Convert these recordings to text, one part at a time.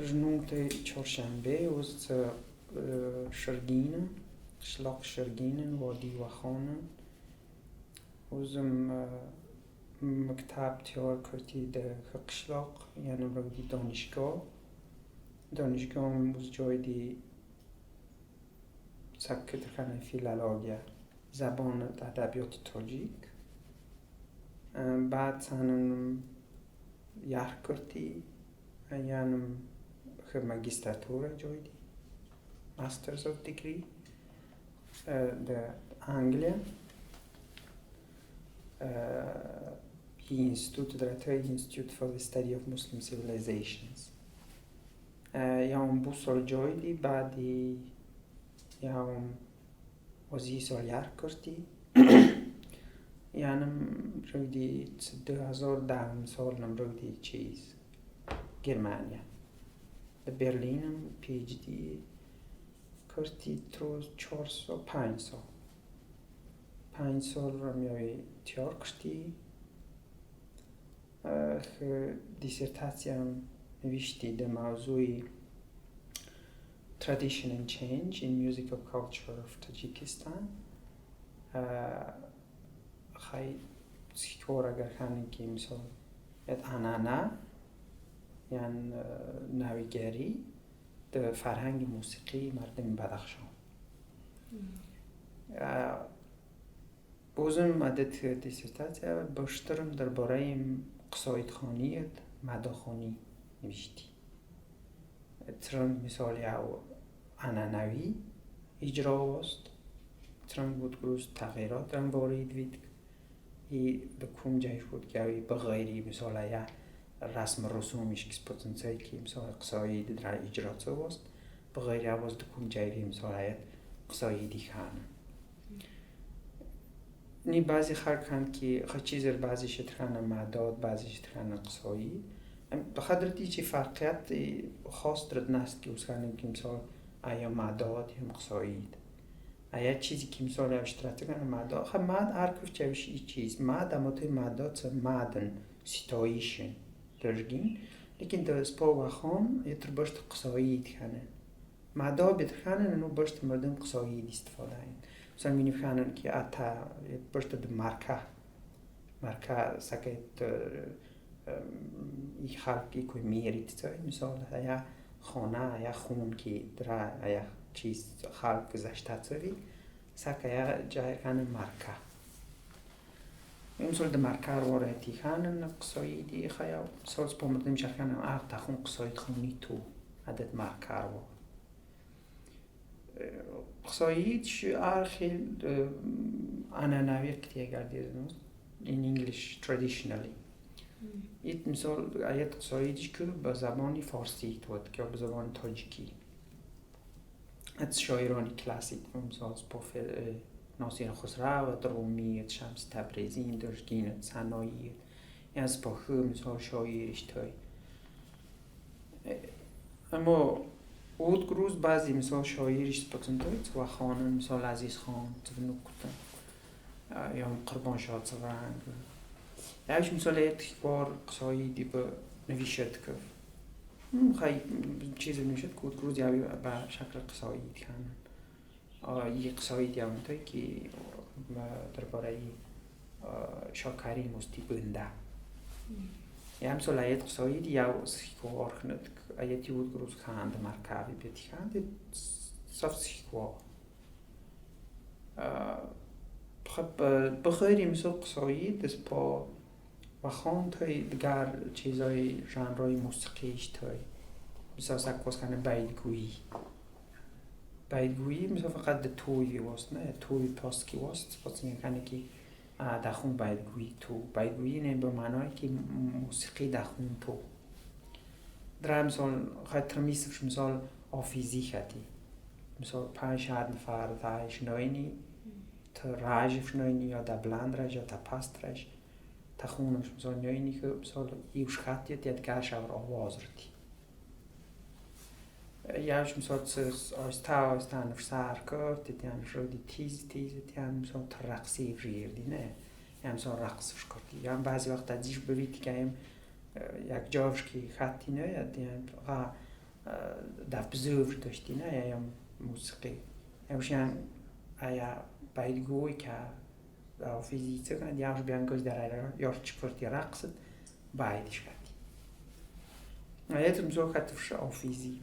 جنوط چهارشنبه از شرگینه قشلاق شرگینن وادی وخانه اوزم مکتب تیار کردی ده قشلاق یعنی رودی دانشگاه موز جای دی سکت خانه فیلالوگیا زبان ادبیات تاجیک بعد سنم یار کردی یعنی خب ماجستراتور جای دی Masters of Degree the Anglia Institute for the Study of Muslim Civilizations یام 2 سال جای دی بعدی یام وزی سال یار کردی یعنی رودی 2010 سال نم رودی چیز گرمانیا به برلینم PhD کردی تروز 5 سال رو میای تیار کردی دیسرتاسیم نوشتی در موضوعی Tradition and Change in Musical Culture of Tajikistan خیلی سکور اگر خانه که مثال یاد آنانا یعنی نویگری در فرهنگ موسیقی مردم بدخشان بازم عدت دیسرتاسیا بیشترم درباره قصایدخوانی مداخوانی نوشتی ترند مثال یا آنانوی اجرا است ترند بود گروز تغییرات رنگ وارد وید ای دکوم جایش بود که به غیری مثال یا رسم رسومیش که پتانسیلی که مثال قصاید در اجرات است به غیری آواز دکوم جایری مثال یا قصایدی خانه نی بعضی خرکند که خیلی چیزر بعضی شترخانه معداد بعضی شترخانه قصایی بخاطر دیگه فرقیت خاص درد نست که اسخانه که مثال آیا معداد یا قصاید آیا چیزی که مثال اشتراطی کنه معداد خب معد هرکف چوش ای چیز معد اما توی معداد سه معدن ستایشن درگین لیکن در اسپا و خان یه تر باشت قصاید کنه معداد بیترخانه نو باشت مردم قصاید استفاده هین مثلا می نفخانن که آتا باشت در مرکه سکت ای خلقی که میرید توی مثال یا خانه یا خون که در یا چیز خلق گذشته توی سکه یا جای خانه مرکه مثال در مرکه رو رایتی خانه قصایدی خیلی مثال سپا مردم شد خانه تا خون قصاید خونی تو عدد مرکه رو قصاید شعر خیلی آنانوی کتیه گردید in English traditionally ایت مثال آیت قصایدش که به زبان فارسی توید که به زبان تاجیکی ات شاعرانی کلاسیک مثال ناصر خسرو و رومی شمس تبریزی درگین صنایع از پاخه مثال شاعرش توی اما اود گروز بعضی مثال شاعرش بتون توی و خانه مثال عزیز خان تبنو کتن یا قربان شاد سرنگ یاش مثال اتخبار قصایدی به نویشت که خیلی چیزی نوشت که گروز یا به شکل قصاید کنن یه قصاید یا منطقه که درباره شاکری مستی بنده یا مثال آیت قصاید یا سخیکوار خند آیتی بود گروز خاند مرکبی بیتی خند صف سخیکوار خب بخیری مثل قصاید دست با و خان توی دیگر چیزای ژانرهای موسیقیش توی مثل سکوز کنه بیدگویی مثل فقط توی وست نه توی پاسکی وست پس میکنه که دخون بیدگویی نه به معنای که موسیقی دخون تو در مثال خیلی ترمیسش مثال آفیزی خدی مثال 5 نفر دایش نوینی تا راجش نوینی یا تا بلند راج یا تا پاست راج تا خونش مثال نوینی که مثال ایوش خطی تیت کارش اور آواز رتی یاش مثال آستا نفسار کرد تیان شدی تیز تیان مثال ترقصی ریردی نه یا مثال رقصش کردی یا بعضی وقت ازش ببینید که یک جاش که خطی نه یا در بزرگ داشتی نه یا موسیقی یوشان ایا باید که فیزیک کن یاش بیانگوش در یاش چپرتی رقص بايدش كاتي ايات مزوق كاتفش اوفيزي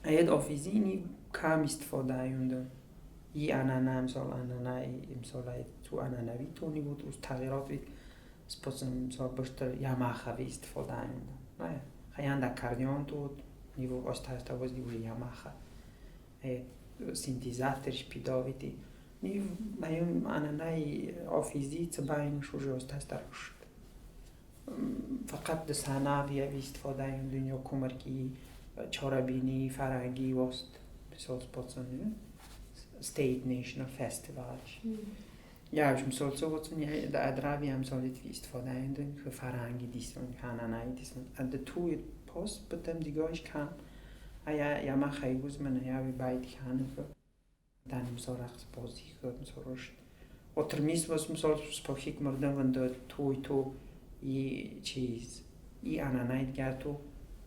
ايات اوفيزيني كام استفاده يوند انا مثال انا مثال تو انا نوی تونی بود از تغییرات وید سپاسم مثال باشتر یاماها استفاده يوند نه خیان در کاردیون تو نیو استاستا وز دیو یاماها سینتیزاترش پیداویدی نیو میون انا نای اوفیزی تباین شوجه استاستا رشد فقط دساناوی استفاده این دنیا کمرکی چارابینی فرهنگی وست مثال سپاسم State National Festivals. Ja, ich muss so was von der Adravi am soll ich استفاده این که فرهنگی دیستون کانانایی دیستون اد تو پست بدم دیگه ich kann یا ما خیلی من یا باید کنه که دانم مثال رقص بازی کرد مثال روش و ترمیز was مثال سپاهی مردم و داد تو ای چیز ای آنانایی دیگر تو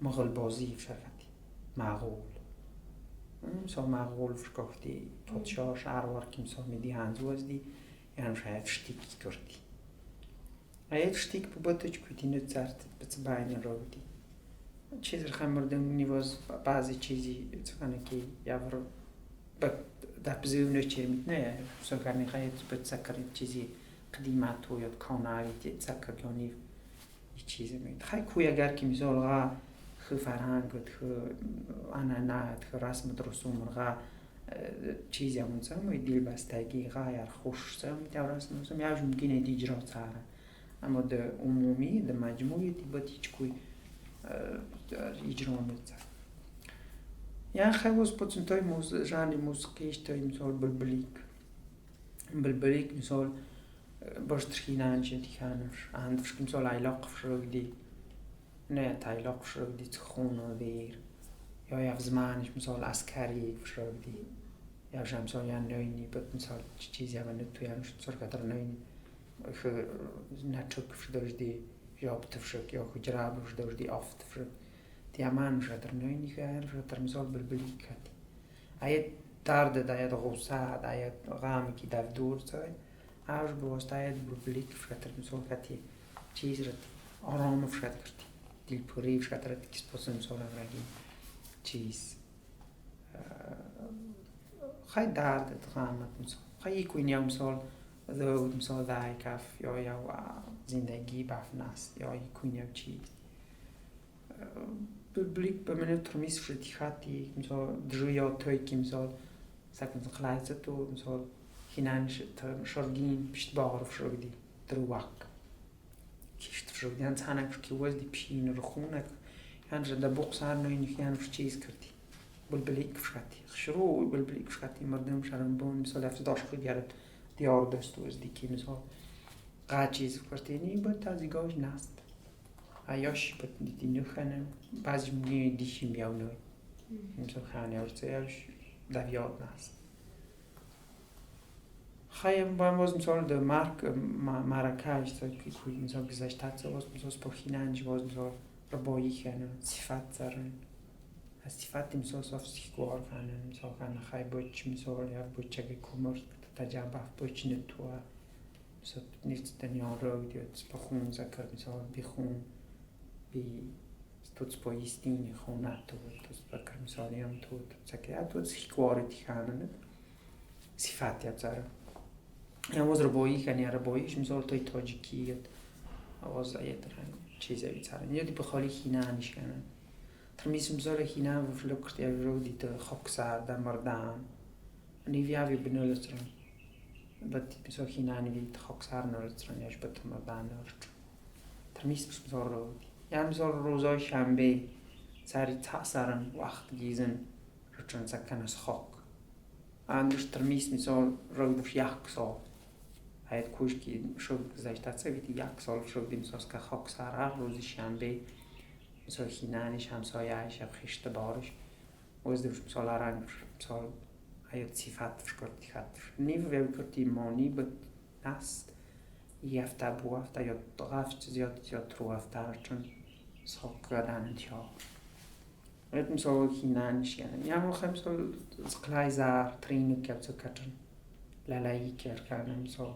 مغل بازی فرقتی معقول مثال معقول فرقتی پادشاه شهروار که مثال میدی هنزوز دی یعنی شاید شتیک کردی اید شتیک بودتش کدی نزارت بتباین رو دی چیز رخم مردم نیواز بعضی چیزی چکنه که یافر در بزرگ نشچه میت نه مثال کرنی خواهید بتذکرید چیزی قدیمت و یاد کانایی تذکر کنی چیزی میت خیلی کوی اگر که مثال غا خو فرهنگ خو آنانات خو رسم درسوم غا چیزی همون سام دیل بستگی غایر خوش سام میتوانست نمی‌سام یاش ممکنه دیجرا ساره اما در عمومی در مجموعی دیبات هیچ کوی اجرا نمی‌سام یا خیلی از پرسنتای ژانر موسیقیش تا مثال بلبلیک مثال باش ترکینانچه دیگرش اندرش که مثال ایلاق فرودی نه تایلاق فرودی تخونه ویر یا یه زمانش مثال عسکری فرودی یا مثال یه نوینی بود مثال چیزی هم نتوی همش سرکتر نوینی خو نچک فرداشتی یا بتفشک یا خو جراب فرداشتی آفت فرد دیامان شدر نوینی که شدر مثال بلبلیک کردی آیت درد داید غوسه داید غامی که در دور سای آج بوست آیت بلبلیک شدر مثال کردی چیز رد آرام شدر کردی دیل پوری شدر کس پسند مثال رنگی چیز خیلی درد غامت مثال خیلی کوینی مثال ذو مثال ذای کف یا زندگی بافناس یا کوینی چیز بلبلیک به من ترمیز فردی خاطی مثال دریای توی که مثال سکن خلاصه تو مثال هنانش شرگین پشت بار فردی دروق کیشت فردی هن تانک که وزدی پین رخونک هنج در بقصار نوینی که هنج چیز کردی بلبلیک فردی شروع بلبلیک فردی مردم شرم بون مثال افتاداش خود گرد دیار دست وزدی که مثال قا چیز کردی نی بود تازیگاش نست آیاش بود دیدی نخنم بعضی میگه دیشی میاونوی مثل خانه ارتیاش دویاد نست خواهیم با هم مثال در مراکش تا که کوی مثال گذشتت سواز مثال سپاخیننج باز مثال ربایی کنن صفت زرن از صفت مثال صاف سیگوار کنن مثال کنن خواهی بچ مثال یا بچه کمر تجربه بچ نتوه مثال نیست دنیا رو دیاد سپاخون زکر مثال بیخون بی توت سپایستین خونه توت بکر مثالی هم توت سکر توت سیگواری کنن صفت یا زرن آواز ربایی کنی رباییش مثال توی تاجیکیت آواز ایت رنگ چیزی بیچاره یادی بخالی خینه نیش کنن ترمیز مثال خینه و فلکرت یا رودی تا خاکسر در مردان نیویاوی بنولترن بعد مثال خینه نیوی تا خاکسر نولترن یاش بد مردان نولترن ترمیز مثال رودی یا مثال روزای شنبه سری تأثیرن وقت گیزن رچن سکن از خاک اندرش ترمیز مثال رودش یک سال هایت کوش که شد گذشته سویتی یک سال شد مثال که خاک سر هر روز شنبه مثال خینانش همسایه‌اش یا خشت بارش وزدش مثال رنگ مثال هایت صفت فکرتی خاطر نیو ویل کرتی مانی بود نست یه هفته بو هفته یا غفت زیاد رو هفته چون ساق گردن تیا ولت مسوي كينانش يعني يا مو خمسة سقلايزار ترينو كابتو كاتن لا لا يكير كان مسو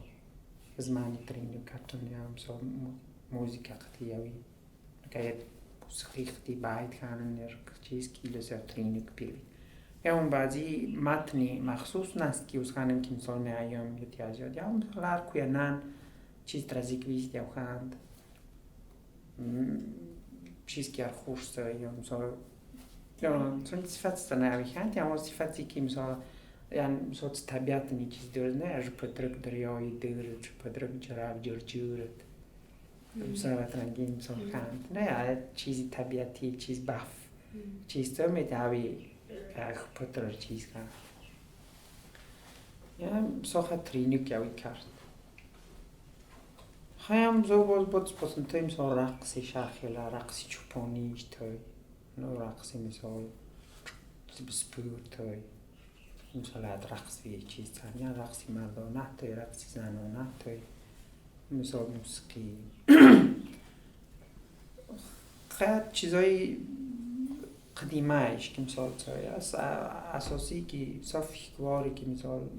زماني ترينو كاتن يا مسو موسيقى قتياوي كايت موسيقى قتي بعيد كان يرك چیز كيلو زر ترينو كبيري يا هم بعضي متني مخصوص ناس كي وسخانم كي مسو نعيام يتيازياد يا هم لار كوينان چیز ترازيك ويست يا خاند چیز كي خوش يا مسو Ja, sunt صفات نوعیت یا صفاتی که مثلا یعنی مثلا طبیعت نیچیز داره نه از پدرک دریایی داره چه پدرک جراب جرجورت مثلا رنگین مثلا خند نه یا چیزی طبیعتی چیز باف چیز تو میتوانی از پدر چیز کن یا مثلا خاطرینی که اوی کرد خیام زود بود پسنتیم مثلا رقصی شاخیلا رقصی چوپانیش توی نو رقصی مثال بسپور توی مثلا رقص یه چیز تانی رقصی مردانه توی رقصی زنانه توی مثال موسیقی خیلی چیزای قدیمهش که مثال توی اساسی که صفیکواری که مثال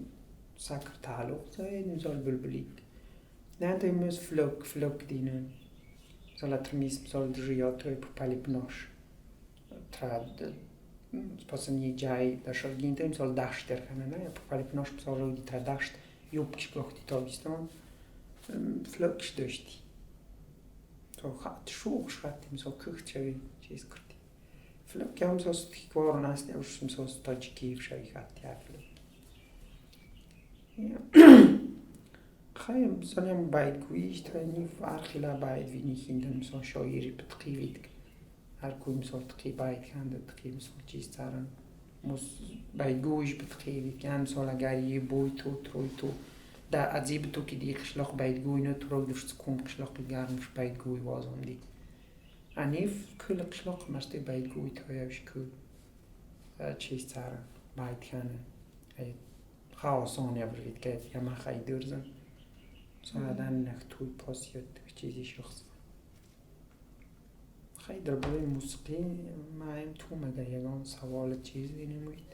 سکر تعلق توی مثال بلبلیک نه توی موز فلوک دینه مثلا ترمیز مثال دریات توی پپلی بناش تراد پسنی جای داشت گینده مثال داشت در کنه نه پپلی بناش مثال روی تر داشت یوب کش بختی تابستان فلوکش داشتی تو خط شوخ خطی مثال کخت شوی چیز کردی فلوک هم مثال ستیکوار نستی اوش مثال تاجیکیف شوی خطی ها فلوک خیلی مثلا هم باید گویش تا نیف ارخیلا باید وینی خیندن مثلا شایری بتقیوید هر کوی مثال تقی باید کنده تقی مثال چیز ترن باید گویش بتقیوید یعنی مثال اگر یه بوی تو تروی تو در عذیب تو که دی قشلاق باید گوی نه تو رو دفت کن قشلاق گرمش باید گوی وازم دی انیف کل قشلاق مرسته باید گوی تا یوش کل چیز ترن باید کنه خواستان یا برید که یا من خیلی درزن مثلا آدم نخ توی پاس یا چیزی شخص خیلی در برای موسیقی مایم تو مگر یگان سوال چیزی نموید